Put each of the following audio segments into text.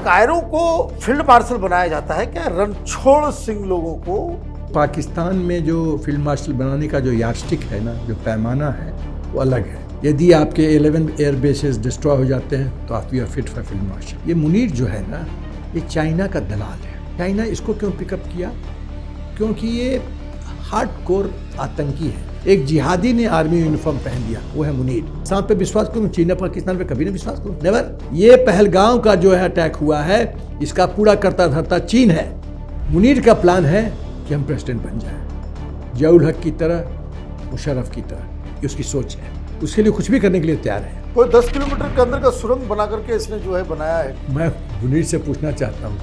Cairo को field marshal बनाया जाता है क्या? रणछोड़ सिंह लोगों को पाकिस्तान में जो फील्ड मार्शल बनाने का जो यार्डस्टिक है ना, जो पैमाना है, वो अलग है। यदि आपके 11 एयर बेसेस डिस्ट्रॉय हो जाते हैं तो आप you are fit for field marshal. ये मुनीर जो है ना, ये चाइना का दलाल है। चाइना इसको क्यों पिकअप किया? क्योंकि ये हार्डकोर आतंकी है। एक जिहादी ने आर्मी यूनिफॉर्म पहन लिया, वो है मुनीर। सांप पे विश्वास करूं, चीन पाकिस्तान पे कभी नहीं विश्वास करूं, नेवर। ये पहलगांव का जो है अटैक हुआ है, इसका पूरा करता धरता चीन है। मुनीर का प्लान है कि हम प्रेसिडेंट बन जाए, जियाउल हक की तरह, मुशर्रफ की तरह। ये उसकी सोच है, उसके लिए कुछ भी करने के लिए तैयार है। कोई 10 किलोमीटर के अंदर का सुरंग बना करके इसने जो है बनाया है। मैं मुनीर से पूछना चाहता हूँ,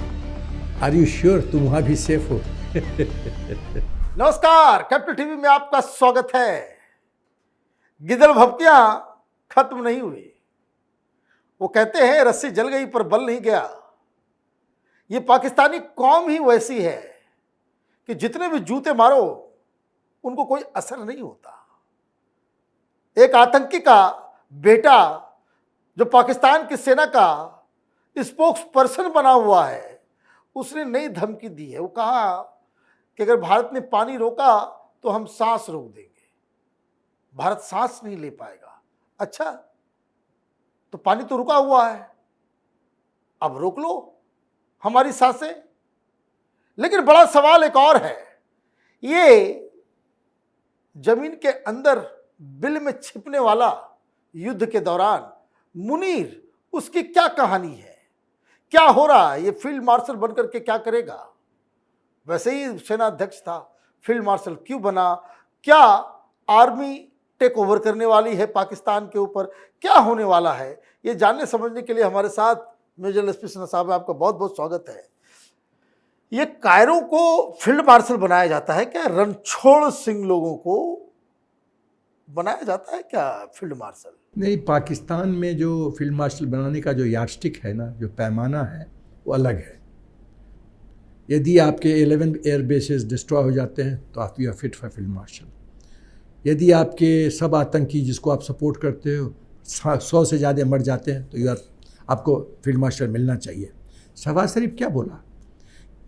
आर यू श्योर तुम वहां भी सेफ हो? नमस्कार, कैपिटल टीवी में आपका स्वागत है। गिदड़ भपकियां खत्म नहीं हुई। वो कहते हैं रस्सी जल गई पर बल नहीं गया। ये पाकिस्तानी कौम ही वैसी है कि जितने भी जूते मारो उनको कोई असर नहीं होता। एक आतंकी का बेटा जो पाकिस्तान की सेना का स्पोक्स पर्सन बना हुआ है, उसने नई धमकी दी है। वो कहा कि अगर भारत ने पानी रोका तो हम सांस रोक देंगे। भारत सांस नहीं ले पाएगा। अच्छा, तो पानी तो रुका हुआ है, अब रोक लो हमारी सांसें। लेकिन बड़ा सवाल एक और है, ये जमीन के अंदर बिल में छिपने वाला युद्ध के दौरान मुनीर, उसकी क्या कहानी है? क्या हो रहा है? ये फील्ड मार्शल बनकर के क्या करेगा? वैसे ही सेना अध्यक्ष था, फील्ड मार्शल क्यों बना? क्या आर्मी टेक ओवर करने वाली है पाकिस्तान के ऊपर? क्या होने वाला है? ये जानने समझने के लिए हमारे साथ मेजर एसपी सिन्हा साहब, आपका बहुत बहुत स्वागत है। ये कायरो को फील्ड मार्शल बनाया जाता है क्या? रणछोड़ सिंह लोगों को बनाया जाता है क्या फील्ड मार्शल? नहीं, पाकिस्तान में जो फील्ड मार्शल बनाने का जो यार्डस्टिक है ना, जो पैमाना है, वो अलग है। यदि आपके 11 एयर बेसेस डिस्ट्रॉय हो जाते हैं तो आप you are fit for field marshal. यदि आपके सब आतंकी जिसको आप सपोर्ट करते हो 100 से ज़्यादा मर जाते हैं तो आपको फील्ड मार्शल मिलना चाहिए। शहबाज शरीफ क्या बोला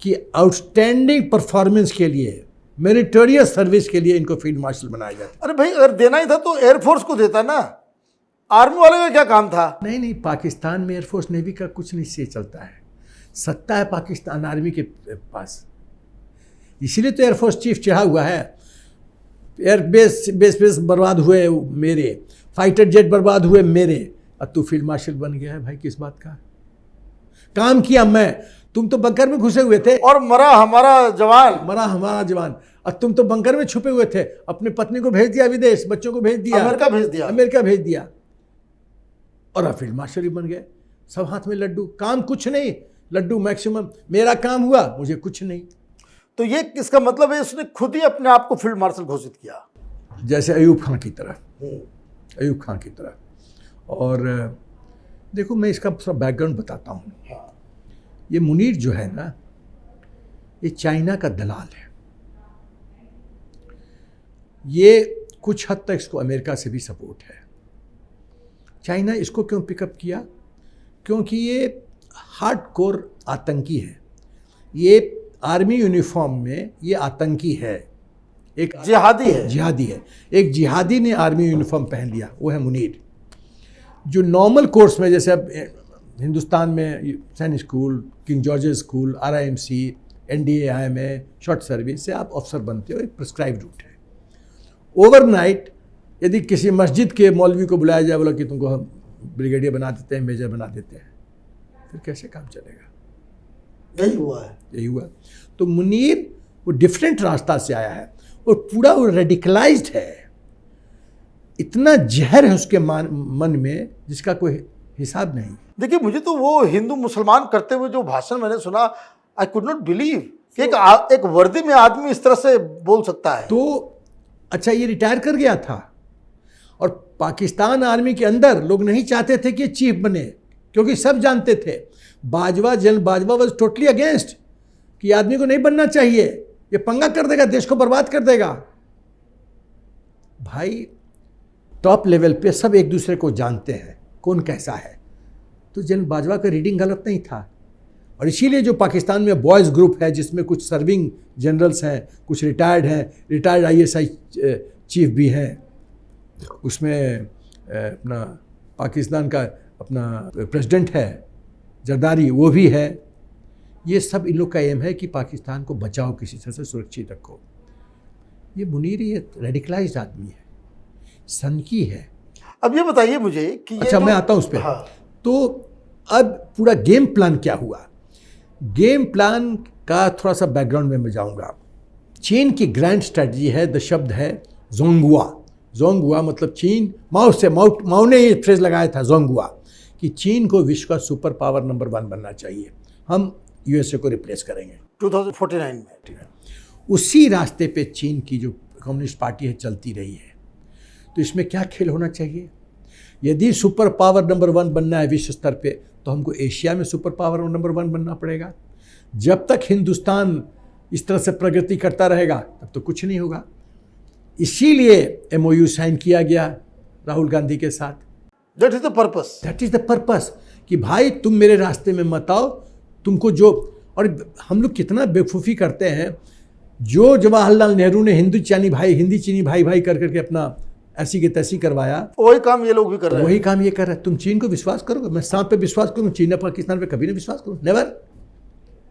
कि आउटस्टैंडिंग परफॉर्मेंस के लिए, मेरिटोरियस सर्विस के लिए इनको फील्ड मार्शल बनाया जाता है। अरे भाई, अगर देना ही था तो एयरफोर्स को देता ना, आर्मी वाले का क्या काम था? नहीं, पाकिस्तान में एयरफोर्स नेवी का कुछ नहीं से चलता है। सत्ता है पाकिस्तान आर्मी के पास, इसीलिए तो एयरफोर्स चीफ चढ़ा हुआ है। एयर बेस बर्बाद हुए मेरे, फाइटर जेट बर्बाद हुए मेरे, अब तू फील्ड मार्शल बन गया है। भाई किस बात का काम किया मैं? तुम तो बंकर में घुसे हुए थे और मरा हमारा जवान। और तुम तो बंकर में छुपे हुए थे। अपनी पत्नी को भेज दिया विदेश, बच्चों को भेज दिया, अमेरिका भेज दिया, और अब फील्ड मार्शल ही बन गए। सब हाथ में लड्डू, काम कुछ नहीं, लड्डू मैक्सिमम। मेरा काम हुआ, मुझे कुछ नहीं। तो ये किसका मतलब है? उसने खुद ही अपने आप को फील्ड मार्शल घोषित किया, जैसे अयूब खान की तरह। और देखो, मैं इसका थोड़ा बैकग्राउंड बताता हूँ। हाँ। ये मुनीर जो है ना, ये चाइना का दलाल है। ये कुछ हद तक इसको अमेरिका से भी सपोर्ट है। चाइना इसको क्यों पिकअप किया? क्योंकि ये हार्डकोर आतंकी है। ये आर्मी यूनिफॉर्म में ये आतंकी है, एक जिहादी है। एक जिहादी ने आर्मी यूनिफॉर्म पहन लिया, वो है मुनीर। जो नॉर्मल कोर्स में, जैसे अब हिंदुस्तान में सैनिक school, king George's school, RIMC, NDA, IMA, short service से आप अफसर बनते हो, एक प्रिस्क्राइब रूट है। ओवरनाइट यदि किसी मस्जिद के मौलवी को बुलाया जाए, बोला कि तुमको हम ब्रिगेडियर बना देते हैं, मेजर बना देते हैं, फिर कैसे काम चलेगा? यही हुआ। तो मुनीर वो डिफरेंट रास्ता से आया है और पूरा वो रेडिकलाइज्ड है। इतना जहर है उसके मन में जिसका कोई हिसाब नहीं। देखिए, मुझे तो वो हिंदू मुसलमान करते हुए जो भाषण मैंने सुना, आई कुड नॉट बिलीव कि एक वर्दी में आदमी इस तरह से बोल सकता है। तो अच्छा, ये रिटायर कर गया था, और पाकिस्तान आर्मी के अंदर लोग नहीं चाहते थे कि चीफ बने, क्योंकि सब जानते थे general Bajwa was totally against कि आदमी को नहीं बनना चाहिए, ये पंगा कर देगा, देश को बर्बाद कर देगा। भाई, टॉप लेवल पे सब एक दूसरे को जानते हैं कौन कैसा है। तो जनरल बाजवा का रीडिंग गलत नहीं था, और इसीलिए जो पाकिस्तान में बॉयज़ ग्रुप है जिसमें कुछ सर्विंग जनरल्स हैं, कुछ रिटायर्ड हैं, रिटायर्ड ISI चीफ भी हैं, उसमें अपना पाकिस्तान का अपना प्रेसिडेंट है जरदारी, वो भी है। ये सब इन लोग का एम है कि पाकिस्तान को बचाओ, किसी तरह से सुरक्षित रखो। ये मुनीर ये रेडिकलाइज्ड आदमी है, सनकी है। अब ये बताइए मुझे कि अच्छा, मैं आता हूँ उस पर। हाँ। तो अब पूरा गेम प्लान क्या हुआ, गेम प्लान का थोड़ा सा बैकग्राउंड में मैं जाऊँगा। चीन की ग्रैंड स्ट्रेटजी है, द शब्द है जोंगुआ। जोंगुआ मतलब चीन, माओ ने ये फ्रेज लगाया था जोंगुआ, कि चीन को विश्व का सुपर पावर नंबर 1 बनना चाहिए, हम USA को रिप्लेस करेंगे 2049 में। उसी रास्ते पे चीन की जो कम्युनिस्ट पार्टी है चलती रही है। तो इसमें क्या खेल होना चाहिए? यदि सुपर पावर नंबर 1 बनना है विश्व स्तर पे, तो हमको एशिया में सुपर पावर नंबर 1 बनना पड़ेगा। जब तक हिंदुस्तान इस तरह से प्रगति करता रहेगा तब तो कुछ नहीं होगा। इसीलिए MOU साइन किया गया राहुल गांधी के साथ। That is the purpose. That is the purpose कि भाई तुम मेरे रास्ते में मत आओ, तुमको जो, और हम लोग कितना बेवकूफ़ी करते हैं, जो जवाहरलाल नेहरू ने हिंदी चीनी भाई भाई कर करके अपना ऐसी की तैसी करवाया, वही काम ये लोग भी कर रहे हैं। वही काम ये कर रहे हैं। तुम चीन को विश्वास करोगे? मैं सांप पे विश्वास करूँ, चीन पाकिस्तान पे कभी नहीं विश्वास करूँ, नेवर।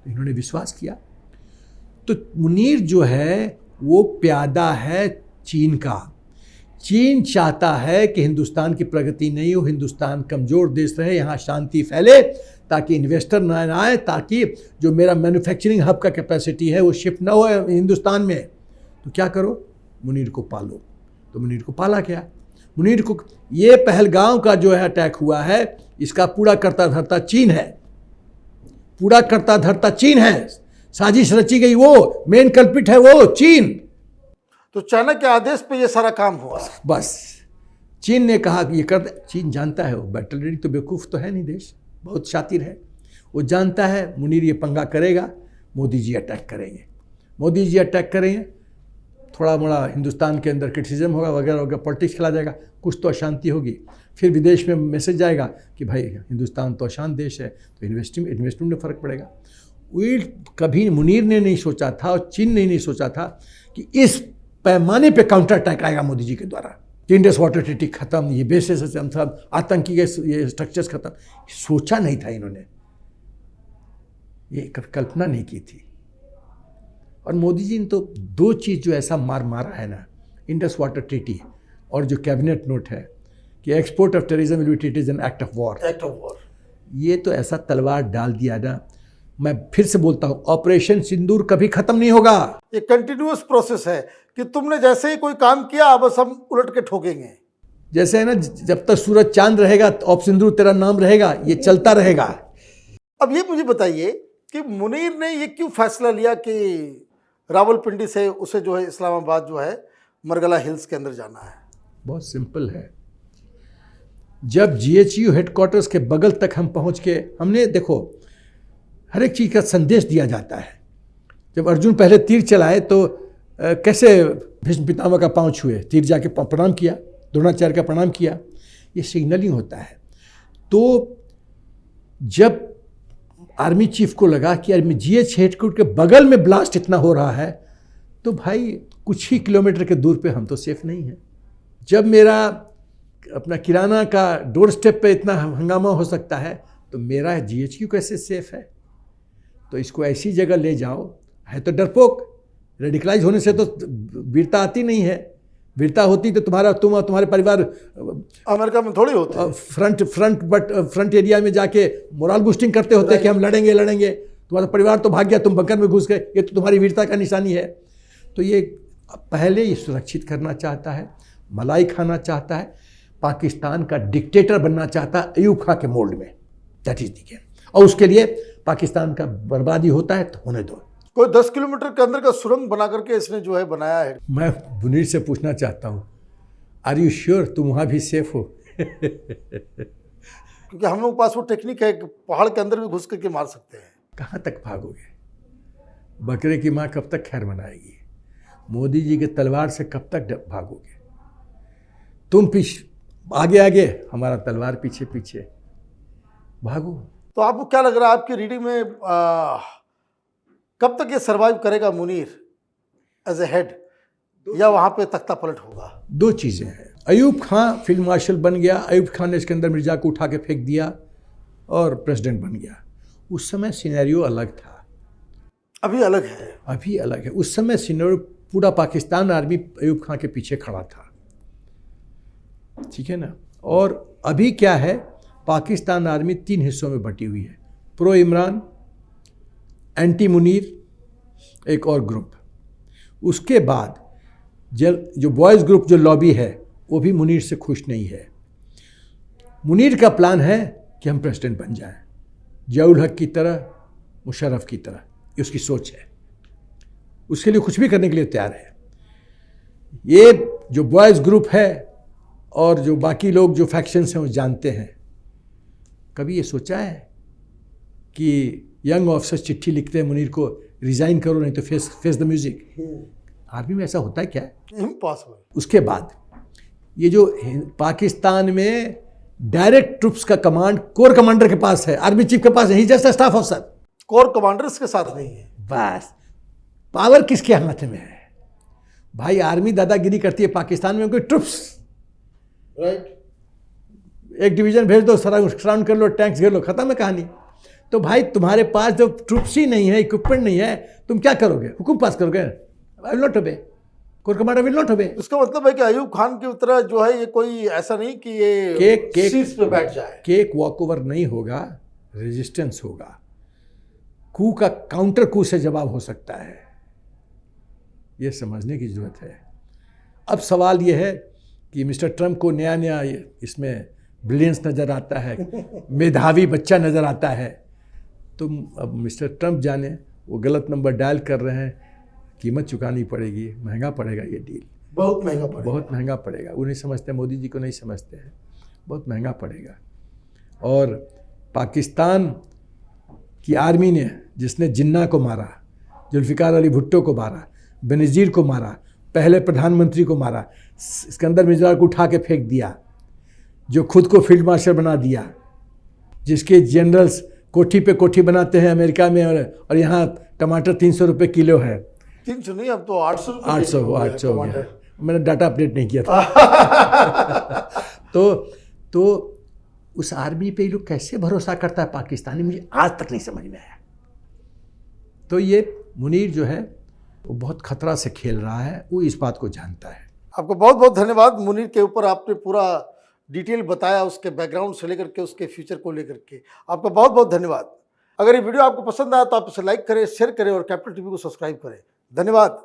इन्होंने विश्वास किया। तो मुनीर जो है वो प्यादा है चीन का। चीन चाहता है कि हिंदुस्तान की प्रगति नहीं हो, हिंदुस्तान कमज़ोर देश रहे, यहाँ शांति फैले, ताकि इन्वेस्टर ना आए, ताकि जो मेरा मैन्युफैक्चरिंग हब का कैपेसिटी है वो शिफ्ट ना हो हिंदुस्तान में। तो क्या करो? मुनीर को पालो। तो मुनीर को पाला गया। मुनीर को, ये पहलगांव का जो है अटैक हुआ है, इसका पूरा करता धरता चीन है, पूरा करता धरता चीन है। साजिश रची गई, वो मेन कल्पिट है वो चीन। तो चाइना के आदेश पे ये सारा काम हुआ। बस चीन ने कहा कि ये कर दे। चीन जानता है, वो बैटल रेडी तो बेवकूफ़ तो है नहीं, देश बहुत शातिर है, वो जानता है मुनीर ये पंगा करेगा, मोदी जी अटैक करेंगे, मोदी जी अटैक करेंगे, थोड़ा मोड़ा हिंदुस्तान के अंदर क्रिटिसिज्म होगा, वगैरह वगैरह, पॉलिटिक्स खेला जाएगा, कुछ तो अशांति होगी। फिर विदेश में मैसेज जाएगा कि भाई हिंदुस्तान तो अशांत देश है, तो इन्वेस्टमेंट में फ़र्क पड़ेगा। वो कभी मुनीर ने नहीं सोचा था और चीन ने नहीं सोचा था कि इस पैमाने पे काउंटर अटैक आएगा मोदी जी के द्वारा। इंडस वाटर ट्रीटी खत्म, ये बेसिस सब आतंकी के ये स्ट्रक्चर्स खत्म, सोचा नहीं था इन्होंने, ये कल्पना नहीं की थी। और मोदी जी ने तो 2 चीज़ जो ऐसा मारा है ना, इंडस वाटर ट्रीटी और जो कैबिनेट नोट है कि export of terrorism will be treated as an act of war. Act of war, ये तो ऐसा तलवार डाल दिया ना। मैं फिर से बोलता हूँ, ऑपरेशन सिंदूर कभी खत्म नहीं होगा। ये कंटिन्यूअस प्रोसेस है कि तुमने जैसे ही कोई काम किया बस हम उलट के ठोकेंगे। जैसे है ना, जब तक सूरज चांद रहेगा ऑप सिंदूर तेरा नाम रहेगा, ये चलता रहेगा। अब ये मुझे बताइए कि मुनीर ने ये क्यों फैसला लिया कि रावलपिंडी से उसे जो है इस्लामाबाद जो है मरगला हिल्स के अंदर जाना है? बहुत सिंपल है। जब GHU हेडक्वार्टर्स के बगल तक हम पहुंच के, हमने देखो हर एक चीज़ का संदेश दिया जाता है। जब अर्जुन पहले तीर चलाए तो कैसे भीष्म पितामह का पांव छुए, तीर जाके प्रणाम किया, द्रोणाचार्य का प्रणाम किया, ये सिग्नलिंग होता है। तो जब आर्मी चीफ को लगा कि यार GH हेडक्वार्टर के बगल में ब्लास्ट इतना हो रहा है, तो भाई कुछ ही किलोमीटर के दूर पे हम तो सेफ नहीं हैं। जब मेरा अपना किराना का डोर स्टेप पे इतना हंगामा हो सकता है, तो मेरा GHQ कैसे सेफ है? तो इसको ऐसी जगह ले जाओ, है तो डरपोक, रेडिकलाइज होने से तो वीरता आती नहीं है। वीरता होती तो तुम और तुम्हारे परिवार अमेरिका में थोड़ी होते फ्रंट एरिया में जाके मोरल बूस्टिंग करते होते कि हम लड़ेंगे। तुम्हारा परिवार तो भाग गया, तुम बंकर में घुस गए, ये तो तुम्हारी वीरता का निशानी है। तो ये पहले ये सुरक्षित करना चाहता है, मलाई खाना चाहता है, पाकिस्तान का डिक्टेटर बनना चाहता है अयूब खां के मोल्ड में। That is the game. और उसके लिए पाकिस्तान का बर्बादी होता है तो होने दो। कोई 10 किलोमीटर के अंदर का सुरंग बना करके इसने जो है बनाया है। मैं मुनीर से पूछना चाहता हूँ, आर यू श्योर तुम वहाँ भी सेफ हो? क्योंकि हम लोग पास वो टेक्निक है कि पहाड़ के अंदर भी घुस करके मार सकते हैं। कहाँ तक भागोगे? बकरे की माँ कब तक खैर मनाएगी? मोदी जी के तलवार से कब तक भागोगे? तुम आगे आगे, हमारा तलवार पीछे पीछे, भागो। तो तो आपको क्या लग रहा है आपकी रीडिंग में कब तक ये सरवाइव करेगा मुनीर एज ए हेड, या वहाँ पे तख्ता पलट होगा? दो चीज़ें हैं। अयूब खां फील्ड मार्शल बन गया, अयूब खान ने सिकंदर मिर्जा को उठा के फेंक दिया और प्रेसिडेंट बन गया। उस समय सिनेरियो अलग था, अभी अलग है। अभी अलग है। उस समय सिनेरियो पूरा पाकिस्तान आर्मी अयूब खां के पीछे खड़ा था, ठीक है ना। और अभी क्या है, पाकिस्तान आर्मी 3 हिस्सों में बटी हुई है, प्रो इमरान, एंटी मुनीर, एक और ग्रुप। उसके बाद जो बॉयज़ ग्रुप जो लॉबी है वो भी मुनीर से खुश नहीं है। मुनीर का प्लान है कि हम प्रेसिडेंट बन जाएं, जियाउल हक की तरह, मुशर्रफ की तरह, ये उसकी सोच है। उसके लिए कुछ भी करने के लिए तैयार है। ये जो बॉयज़ ग्रुप है और जो बाकी लोग जो फैक्शंस हैं वो जानते हैं। कभी ये सोचा है कि यंग ऑफिसर्स चिट्ठी लिखते हैं मुनीर को, रिज़ाइन करो नहीं तो फेस द म्यूजिक? आर्मी में ऐसा होता है क्या? इम्पॉसिबल। उसके बाद ये जो पाकिस्तान में डायरेक्ट ट्रुप्स का कमांड कोर कमांडर के पास है, आर्मी चीफ के पास नहीं, just staff officer. Core commanders के साथ नहीं है। बस पावर किसके हाथ में है भाई? आर्मी दादागिरी करती है पाकिस्तान में, कोई ट्रुप्स, राइट, एक डिवीजन भेज दो, सराउंड कर लो, टैंक्स घेर लो, खत्म है कहानी। तो भाई तुम्हारे पास जब ट्रुप्स ही नहीं है, इक्विपमेंट नहीं है, तुम क्या करोगे? हुकुम पास करोगे? I will not obey, core commander will not obey. उसका मतलब है कि अयूब खान की तरह जो है ये कोई ऐसा नहीं कि ये शीर्ष पे बैठ जाए। केक वॉक ओवर नहीं होगा, रेजिस्टेंस होगा। कू का काउंटर कू से जवाब हो सकता है, ये समझने की जरूरत है। अब सवाल ये है कि मिस्टर ट्रंप को नया नया इसमें ब्रिलियंस नज़र आता है, मेधावी बच्चा नज़र आता है। तो अब मिस्टर ट्रंप जाने, वो गलत नंबर डायल कर रहे हैं, कीमत चुकानी पड़ेगी, महंगा पड़ेगा ये डील, बहुत महंगा पड़ेगा, बहुत महंगा पड़ेगा। वो नहीं समझते, मोदी जी को नहीं समझते हैं, बहुत महंगा पड़ेगा। और पाकिस्तान की आर्मी ने, जिसने जिन्ना को मारा, जुल्फ़िकार अली भुट्टो को मारा, बेनज़ीर को मारा, पहले प्रधानमंत्री को मारा, सिकंदर मिर्जा को उठा के फेंक दिया, जो खुद को फील्ड मार्शल बना दिया, जिसके जनरल्स कोठी पे कोठी बनाते हैं अमेरिका में, और यहाँ टमाटर 300 रुपये किलो है। 300 नहीं, अब तो 800 800 हो गया। मैंने डाटा अपडेट नहीं किया था। तो उस आर्मी पे लोग कैसे भरोसा करता है पाकिस्तानी, मुझे आज तक नहीं समझ में आया। तो ये मुनीर जो है वो बहुत खतरा से खेल रहा है, वो इस बात को जानता है। आपको बहुत बहुत धन्यवाद। मुनीर के ऊपर आपने पूरा डिटेल बताया, उसके बैकग्राउंड से लेकर के उसके फ्यूचर को लेकर के। आपका बहुत बहुत धन्यवाद। अगर ये वीडियो आपको पसंद आया तो आप इसे लाइक करें, शेयर करें और कैपिटल टीवी को सब्सक्राइब करें। धन्यवाद।